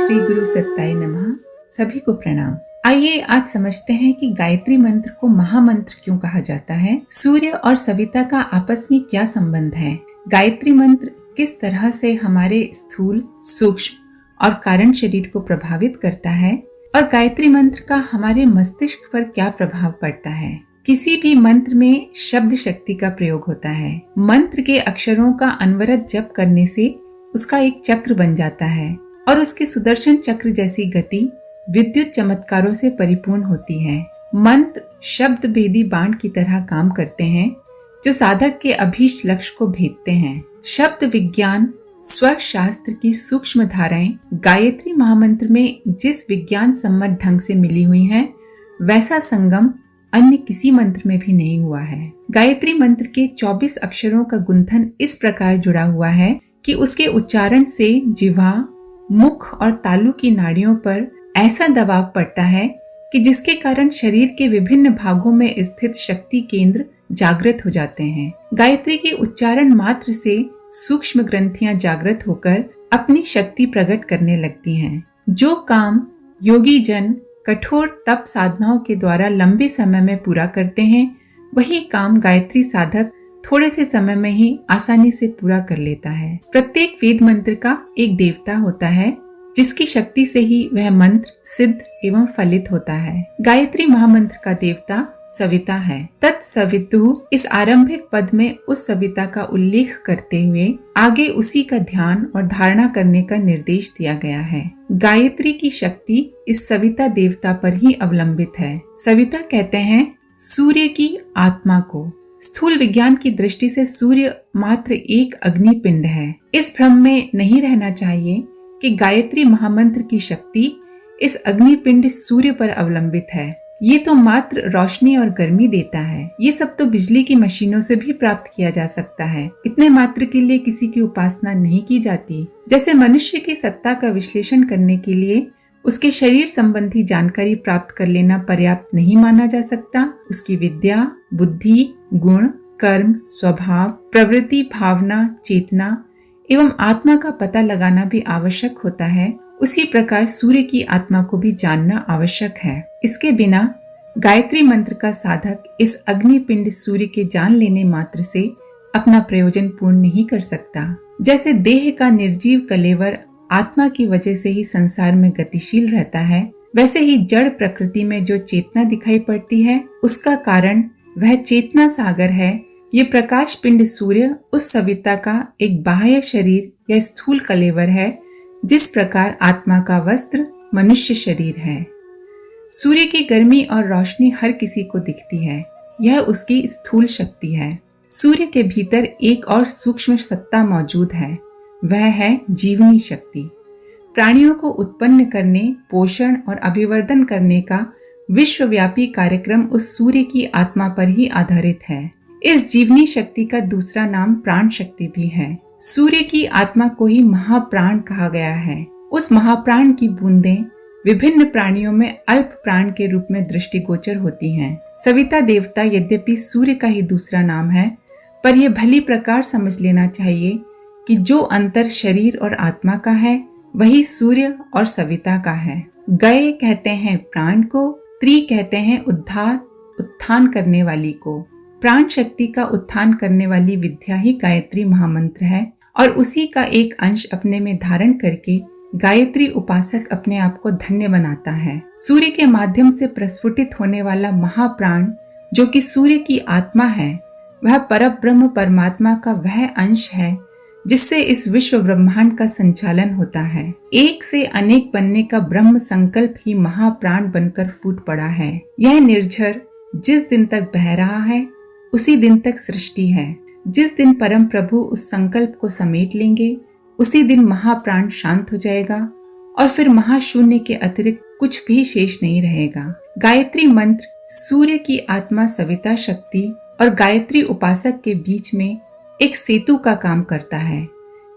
श्री गुरु सत्ताय नमः। सभी को प्रणाम। आइए आज समझते हैं कि गायत्री मंत्र को महामंत्र क्यों कहा जाता है। सूर्य और सविता का आपस में क्या संबंध है। गायत्री मंत्र किस तरह से हमारे स्थूल, सूक्ष्म और कारण शरीर को प्रभावित करता है और गायत्री मंत्र का हमारे मस्तिष्क पर क्या प्रभाव पड़ता है। किसी भी मंत्र में शब्द शक्ति का प्रयोग होता है। मंत्र के अक्षरों का अनवरत जप करने से उसका एक चक्र बन जाता है और उसके सुदर्शन चक्र जैसी गति विद्युत चमत्कारों से परिपूर्ण होती है। मंत्र शब्द भेदी बाण की तरह काम करते हैं जो साधक के अभीष्ट लक्ष्य को भेदते हैं। शब्द विज्ञान, स्वर शास्त्र की सूक्ष्म धाराएं गायत्री महामंत्र में जिस विज्ञान सम्मत ढंग से मिली हुई हैं, वैसा संगम अन्य किसी मंत्र में भी नहीं हुआ है। गायत्री मंत्र के 24 अक्षरों का गुंथन इस प्रकार जुड़ा हुआ है कि उसके उच्चारण से जिह्वा, मुख और तालु की नाड़ियों पर ऐसा दबाव पड़ता है कि जिसके कारण शरीर के विभिन्न भागों में स्थित शक्ति केंद्र जागृत हो जाते हैं। गायत्री के उच्चारण मात्र से सूक्ष्म ग्रंथियां जागृत होकर अपनी शक्ति प्रकट करने लगती हैं। जो काम योगी जन कठोर तप साधनाओं के द्वारा लंबे समय में पूरा करते हैं, वही काम गायत्री साधक थोड़े से समय में ही आसानी से पूरा कर लेता है। प्रत्येक वेद मंत्र का एक देवता होता है जिसकी शक्ति से ही वह मंत्र सिद्ध एवं फलित होता है। गायत्री महामंत्र का देवता सविता है। तत्सवितुः इस आरंभिक पद में उस सविता का उल्लेख करते हुए आगे उसी का ध्यान और धारणा करने का निर्देश दिया गया है। गायत्री की शक्ति इस सविता देवता पर ही अवलंबित है। सविता कहते हैं सूर्य की आत्मा को। स्थूल विज्ञान की दृष्टि से सूर्य मात्र एक अग्निपिंड है। इस भ्रम में नहीं रहना चाहिए कि गायत्री महामंत्र की शक्ति इस अग्निपिंड सूर्य पर अवलंबित है। ये तो मात्र रोशनी और गर्मी देता है। ये सब तो बिजली की मशीनों से भी प्राप्त किया जा सकता है। इतने मात्र के लिए किसी की उपासना नहीं की जाती। जैसे मनुष्य की सत्ता का विश्लेषण करने के लिए उसके शरीर संबंधी जानकारी प्राप्त कर लेना पर्याप्त नहीं माना जा सकता, उसकी विद्या, बुद्धि, गुण, कर्म, स्वभाव, प्रवृत्ति, भावना, चेतना एवं आत्मा का पता लगाना भी आवश्यक होता है। उसी प्रकार सूर्य की आत्मा को भी जानना आवश्यक है। इसके बिना गायत्री मंत्र का साधक इस अग्निपिंड सूर्य के जान लेने मात्र से अपना प्रयोजन पूर्ण नहीं कर सकता। जैसे देह का निर्जीव कलेवर आत्मा की वजह से ही संसार में गतिशील रहता है, वैसे ही जड़ प्रकृति में जो चेतना दिखाई पड़ती है उसका कारण वह चेतना सागर है। ये प्रकाश पिंड सूर्य उस सविता का एक बाह्य शरीर या स्थूल कलेवर है, जिस प्रकार आत्मा का वस्त्र मनुष्य शरीर है। सूर्य की गर्मी और रोशनी हर किसी को दिखती है, यह उसकी स्थूल शक्ति है। सूर्य के भीतर एक और सूक्ष्म सत्ता मौजूद है, वह है जीवनी शक्ति। प्राणियों को उत्पन्न करने, पोषण और अभिवर्धन करने का विश्वव्यापी कार्यक्रम उस सूर्य की आत्मा पर ही आधारित है। इस जीवनी शक्ति का दूसरा नाम प्राण शक्ति भी है। सूर्य की आत्मा को ही महाप्राण कहा गया है। उस महाप्राण की बूंदें विभिन्न प्राणियों में अल्प प्राण के रूप में दृष्टिगोचर होती हैं। सविता देवता यद्यपि सूर्य का ही दूसरा नाम है, पर यह भली प्रकार समझ लेना चाहिए कि जो अंतर शरीर और आत्मा का है वही सूर्य और सविता का है। गए कहते हैं प्राण को, त्री कहते हैं उद्धार, उत्थान करने वाली को। प्राण शक्ति का उत्थान करने वाली विद्या ही गायत्री महामंत्र है और उसी का एक अंश अपने में धारण करके गायत्री उपासक अपने आप को धन्य बनाता है। सूर्य के माध्यम से प्रस्फुटित होने वाला महाप्राण जो कि सूर्य की आत्मा है, वह परब्रह्म परमात्मा का वह अंश है जिससे इस विश्व ब्रह्मांड का संचालन होता है। एक से अनेक बनने का ब्रह्म संकल्प ही महाप्राण बनकर फूट पड़ा है। यह निर्झर जिस दिन तक बह रहा है उसी दिन तक सृष्टि है। जिस दिन परम प्रभु उस संकल्प को समेट लेंगे उसी दिन महाप्राण शांत हो जाएगा और फिर महाशून्य के अतिरिक्त कुछ भी शेष नहीं रहेगा। गायत्री मंत्र सूर्य की आत्मा सविता शक्ति और गायत्री उपासक के बीच में एक सेतु का काम करता है,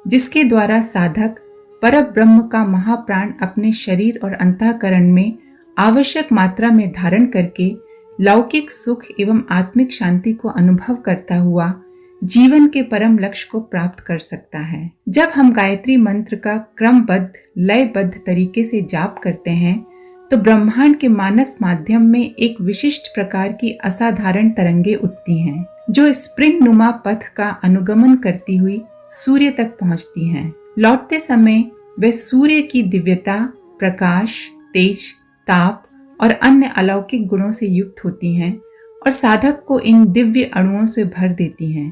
जिसके द्वारा साधक परब्रह्म का महाप्राण अपने शरीर और अंतःकरण में आवश्यक मात्रा में धारण करके लौकिक सुख एवं आत्मिक शांति को अनुभव करता हुआ जीवन के परम लक्ष्य को प्राप्त कर सकता है। जब हम गायत्री मंत्र का क्रमबद्ध लयबद्ध तरीके से जाप करते हैं तो ब्रह्मांड के मानस माध्यम में एक विशिष्ट प्रकार की असाधारण तरंगे उठती हैं, जो स्प्रिंग नुमा पथ का अनुगमन करती हुई सूर्य तक पहुंचती हैं। लौटते समय वे सूर्य की दिव्यता, प्रकाश, तेज, ताप और अन्य अलौकिक गुणों से युक्त होती हैं और साधक को इन दिव्य अणुओं से भर देती हैं।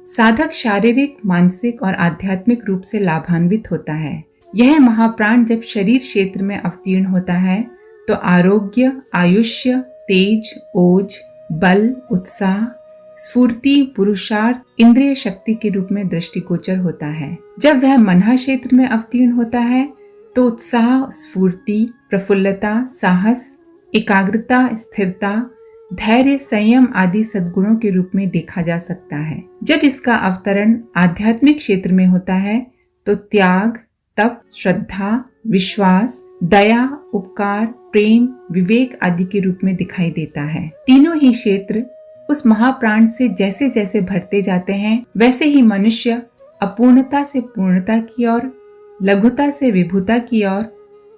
साधक शारीरिक, मानसिक और आध्यात्मिक रूप से लाभान्वित होता है। यह महाप्राण जब शरीर क्षेत्र में अवतीर्ण होता है तो आरोग्य, आयुष्य, तेज, ओज, बल, उत्साह, स्फूर्ति, पुरुषार्थ, इंद्रिय शक्ति के रूप में दृष्टिगोचर होता है। जब वह मनहा क्षेत्र में अवतीर्ण होता है तो उत्साह, स्फूर्ति, प्रफुल्लता, साहस, एकाग्रता, स्थिरता, धैर्य, संयम आदि सद्गुणों के रूप में देखा जा सकता है। जब इसका अवतरण आध्यात्मिक क्षेत्र में होता है तो त्याग, तप, श्रद्धा, विश्वास, दया, उपकार, प्रेम, विवेक आदि के रूप में दिखाई देता है। तीनों ही क्षेत्र उस महाप्राण से जैसे जैसे भरते जाते हैं वैसे ही मनुष्य अपूर्णता से पूर्णता की ओर, लघुता से विभुता की ओर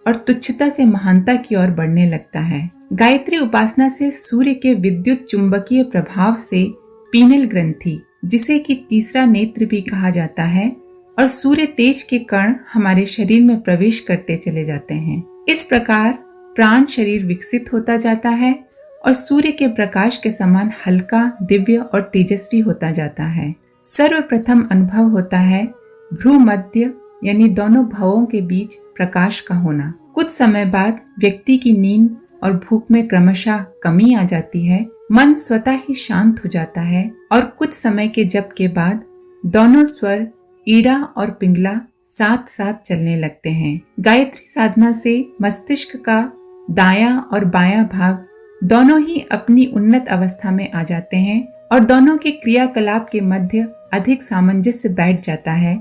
और तुच्छता से महानता की ओर बढ़ने लगता है। गायत्री उपासना से सूर्य के विद्युत चुंबकीय प्रभाव से पीनल ग्रंथि, जिसे कि तीसरा नेत्र भी कहा जाता है, और सूर्य तेज के कण हमारे शरीर में प्रवेश करते चले जाते हैं। इस प्रकार प्राण शरीर विकसित होता जाता है और सूर्य के प्रकाश के समान हल्का, दिव्य और तेजस्वी होता जाता है। सर्वप्रथम अनुभव होता है भ्रूमध्य यानी दोनों भवों के बीच प्रकाश का होना। कुछ समय बाद व्यक्ति की नींद और भूख में क्रमशः कमी आ जाती है, मन स्वतः ही शांत हो जाता है और कुछ समय के जप के बाद दोनों स्वर ईड़ा और पिंगला साथ साथ चलने लगते हैं। गायत्री साधना से मस्तिष्क का दायां और बायां भाग दोनों ही अपनी उन्नत अवस्था में आ जाते हैं और दोनों के क्रियाकलाप के मध्य अधिक सामंजस्य बैठ जाता है,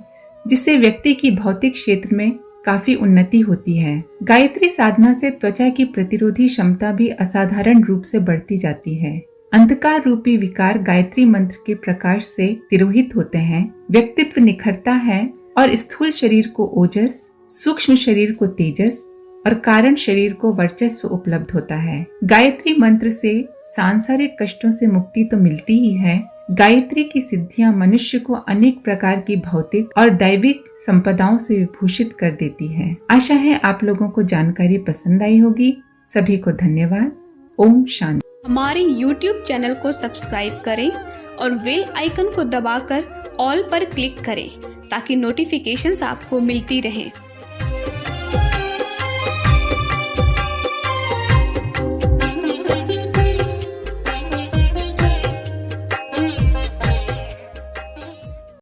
जिससे व्यक्ति की भौतिक क्षेत्र में काफी उन्नति होती है। गायत्री साधना से त्वचा की प्रतिरोधी क्षमता भी असाधारण रूप से बढ़ती जाती है। अंधकार रूपी विकार गायत्री मंत्र के प्रकाश से तिरोहित होते हैं, व्यक्तित्व निखरता है और स्थूल शरीर को ओजस, सूक्ष्म शरीर को तेजस और कारण शरीर को वर्चस्व उपलब्ध होता है। गायत्री मंत्र से सांसारिक कष्टों से मुक्ति तो मिलती ही है, गायत्री की सिद्धियां मनुष्य को अनेक प्रकार की भौतिक और दैविक संपदाओं से विभूषित कर देती है। आशा है आप लोगों को जानकारी पसंद आई होगी। सभी को धन्यवाद। ओम शांति। हमारे YouTube चैनल को सब्सक्राइब करें और बेल आइकन को दबाकर ऑल पर क्लिक करें ताकि नोटिफिकेशंस आपको मिलती रहें।